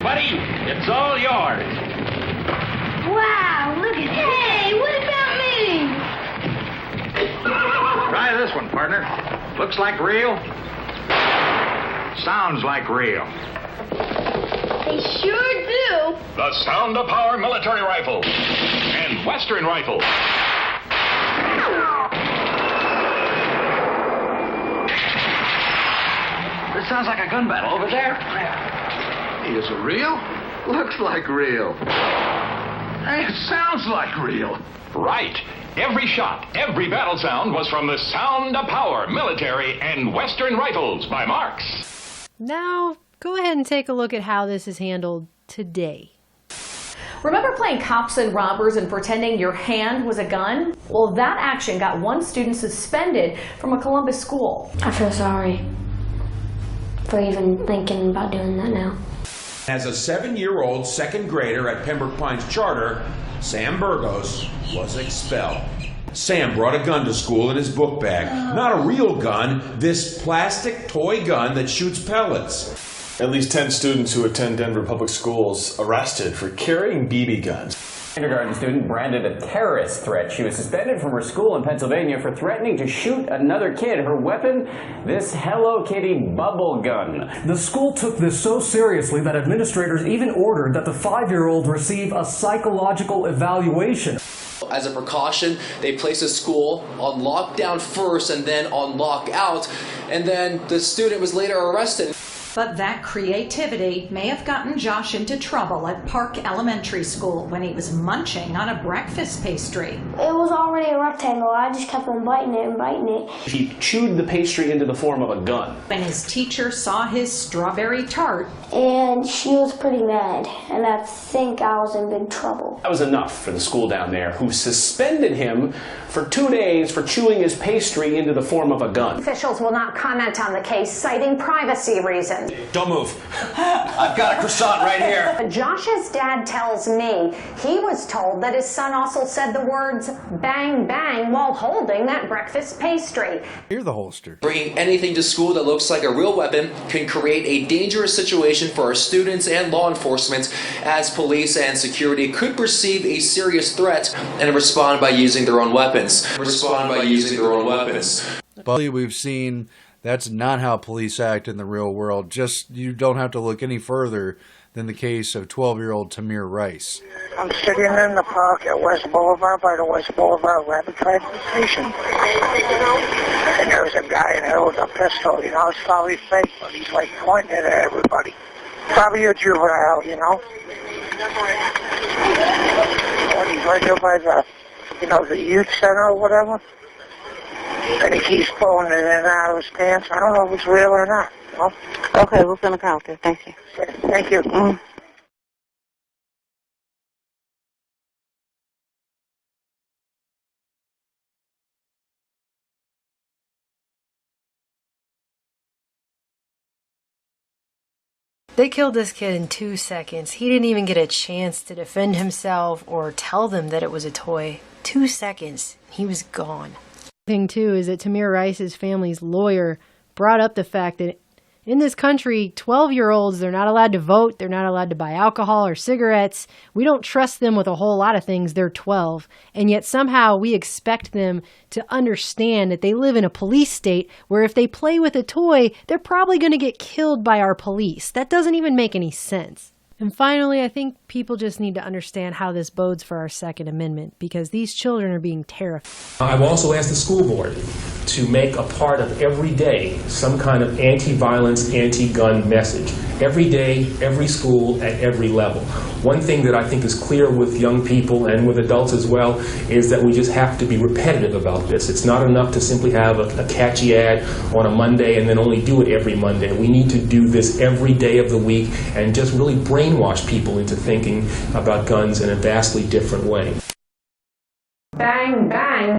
Buddy, it's all yours. Wow, look at Hey, what about me? Try this one, partner. Looks like real. Sounds like real. They sure do. The Sound of Power military rifle and Western rifle. This sounds like a gun battle over there. Hey, is it real? Looks like real. Hey, it sounds like real. Right. Every shot, every battle sound was from the Sound of Power military and Western rifles by Marks. Now, go ahead and take a look at how this is handled today. Remember playing cops and robbers and pretending your hand was a gun? Well, that action got one student suspended from a Columbus school. I feel sorry for even thinking about doing that now. As a 7-year-old second grader at Pembroke Pines Charter, Sam Burgos was expelled. Sam brought a gun to school in his book bag. Not a real gun, this plastic toy gun that shoots pellets. At least 10 students who attend Denver public schools arrested for carrying BB guns. Kindergarten student branded a terrorist threat. She was suspended from her school in Pennsylvania for threatening to shoot another kid. Her weapon, this Hello Kitty bubble gun. The school took this so seriously that administrators even ordered that the 5-year-old receive a psychological evaluation. As a precaution, they placed the school on lockdown first and then on lockout, and then the student was later arrested. But that creativity may have gotten Josh into trouble at Park Elementary School when he was munching on a breakfast pastry. It was already a rectangle. I just kept on biting it and biting it. He chewed the pastry into the form of a gun. When his teacher saw his strawberry tart, and she was pretty mad, and I think I was in big trouble. That was enough for the school down there, who suspended him for 2 days for chewing his pastry into the form of a gun. Officials will not comment on the case, citing privacy reasons. Don't move. I've got a croissant right here. But Josh's dad tells me he was told that his son also said the words bang bang while holding that breakfast pastry. Hear the holster. Bringing anything to school that looks like a real weapon can create a dangerous situation for our students and law enforcement, as police and security could perceive a serious threat and respond by using their own weapons. But we've seen that's not how police act in the real world. Just, you don't have to look any further than the case of 12-year-old Tamir Rice. I'm sitting in the park at West Boulevard by the West Boulevard Rapid Transit Station. And there was a guy there with a pistol, you know, it's probably fake, but he's like pointing it at everybody. Probably a juvenile, you know. When he's right there by the, you know, the youth center or whatever. And he keeps pulling it in and out of his pants. I don't know if it's real or not. You know? Okay, we'll send a call there. Thank you. Thank you. They killed this kid in 2 seconds. He didn't even get a chance to defend himself or tell them that it was a toy. 2 seconds. He was gone. The thing too is that Tamir Rice's family's lawyer brought up the fact that in this country, 12-year-olds, they're not allowed to vote, they're not allowed to buy alcohol or cigarettes. We don't trust them with a whole lot of things. They're 12. And yet somehow we expect them to understand that they live in a police state where if they play with a toy, they're probably going to get killed by our police. That doesn't even make any sense. And finally, I think people just need to understand how this bodes for our Second Amendment, because these children are being terrified. I've also asked the school board to make a part of every day some kind of anti-violence, anti-gun message. Every day, every school, at every level. One thing that I think is clear with young people and with adults as well is that we just have to be repetitive about this. It's not enough to simply have a catchy ad on a Monday and then only do it every Monday. We need to do this every day of the week and just really brainwash people into thinking about guns in a vastly different way.